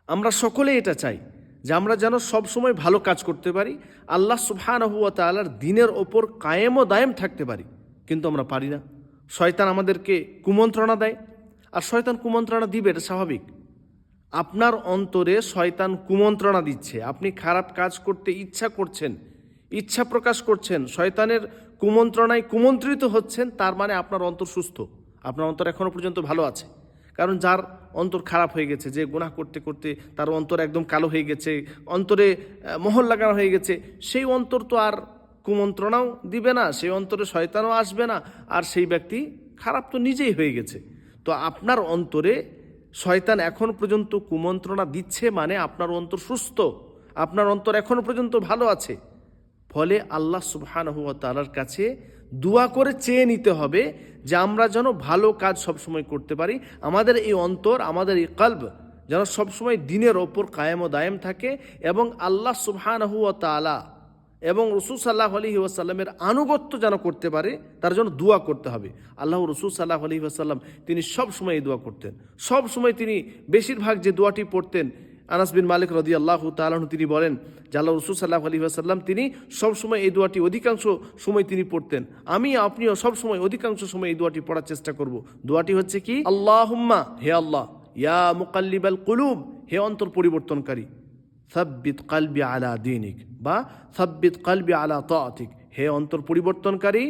আমরা সকলে এটা চাই যে আমরা যেন সব সময় ভালো কাজ করতে পারি, আল্লাহ সুবহানাহু ওয়া তাআলার দ্বীনের ওপর কায়েম ও দায়েম থাকতে পারি, কিন্তু আমরা পারি না। শয়তান আমাদেরকে কুমন্ত্রণা দেয়, আর শয়তান কুমন্ত্রণা দিবে, এটা স্বাভাবিক। আপনার অন্তরে শয়তান কুমন্ত্রণা দিচ্ছে, আপনি খারাপ কাজ করতে ইচ্ছা করছেন, ইচ্ছা প্রকাশ করছেন, শয়তানের কুমন্ত্রণায় কুমন্ত্রিত হচ্ছেন, তার মানে আপনার অন্তর সুস্থ, আপনার অন্তর এখনো পর্যন্ত ভালো আছে। কারণ যার অন্তর খারাপ হয়ে গেছে, যে গুনাহ করতে করতে তার অন্তর একদম কালো হয়ে গেছে, অন্তরে মোহর লাগানো হয়ে গেছে, সেই অন্তর তো আর কুমন্ত্রণাও দিবে না, সেই অন্তরে শয়তানও আসবে না, আর সেই ব্যক্তি খারাপ তো নিজেই হয়ে গেছে। তো আপনার অন্তরে শয়তান এখন পর্যন্ত কুমন্ত্রণা দিচ্ছে মানে আপনার অন্তর সুস্থ, আপনার অন্তর এখনো পর্যন্ত ভালো আছে। ফলে আল্লাহ সুবহানাহু ওয়া তাআলার কাছে দোয়া করে চেয়ে নিতে হবে যে আমরা যেন ভালো কাজ সবসময় করতে পারি, আমাদের এই অন্তর, আমাদের এই কলব যেন সবসময় দ্বীনের ওপর কায়েম ও দায়েম থাকে, এবং আল্লাহ সুবহানাহু ওয়া তাআলা এবং রাসূল সাল্লাল্লাহু আলাইহি ওয়াসাল্লামের আনুগত্য যেন করতে পারে, তার জন্য দোয়া করতে হবে। আল্লাহ রাসূল সাল্লাল্লাহু আলাইহি ওয়াসাল্লাম তিনি সব সময় এই দোয়া করতেন, সব সময় তিনি বেশিরভাগ যে দোয়াটি পড়তেন, আনাস বিন মালিক রাদিয়াল্লাহু তাআলা আনহু তিনি বলেন যে আল্লাহ রাসূল সাল্লাল্লাহু আলাইহি ওয়াসাল্লাম তিনি সব সময় এই দোয়াটি অধিকাংশ সময় তিনি পড়তেন। আমি আপনিও সব সময় অধিকাংশ সময় এই দোয়াটি পড়ার চেষ্টা করব। দোয়াটি হচ্ছে কি? আল্লাহুম্মা, হে আল্লাহ, ইয়া মুকাল্লিবাল কুলুব, হে অন্তর পরিবর্তনকারী, সাব্বিত কলবি আলা দীনিক, বা সাব্বিত কলবি আলা তাআতিক, হে অন্তর পরিবর্তনকারী,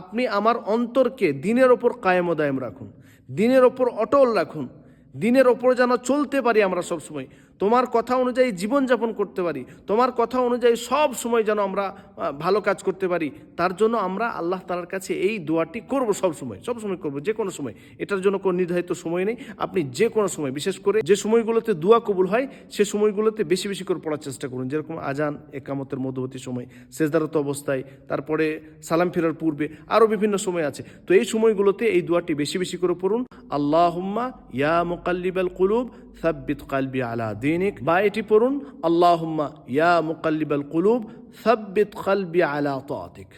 আপনি আমার অন্তরকে দ্বীনের ওপর কায়েম ও দায়েম রাখুন, দ্বীনের ওপর অটল রাখুন, দ্বীনের ওপর যেন চলতে পারি আমরা সব সময়, তোমার কথা অনুযায়ী জীবনযাপন করতে পারি, তোমার কথা অনুযায়ী সব সময় যেন আমরা ভালো কাজ করতে পারি। তার জন্য আমরা আল্লাহ তাআলার কাছে এই দোয়াটি করব, সব সময় করব, যে কোনো সময়। এটার জন্য কোনো নির্ধারিত সময় নেই, আপনি যে কোনো সময়, বিশেষ করে যে সময়গুলোতে দোয়া কবুল হয় সে সময়গুলোতে বেশি বেশি করে পড়ার চেষ্টা করুন, যেরকম আজান, একামতের মধ্যবর্তী সময়, সেজদারত অবস্থায়, তারপরে সালাম ফেরার পূর্বে, আরও বিভিন্ন সময় আছে। তো এই সময়গুলোতে এই দোয়াটি বেশি বেশি করে পড়ুন, আল্লাহুম্মা ইয়া মুকাল্লিবাল কুলুব সাব্বিত কলবি আলা দীনিক, বা এটি পড়ুন, আল্লাহুম্মা ইয়া মুকাল্লিবাল কুলুব সাব্বিত কলবি আলা তাআতিক।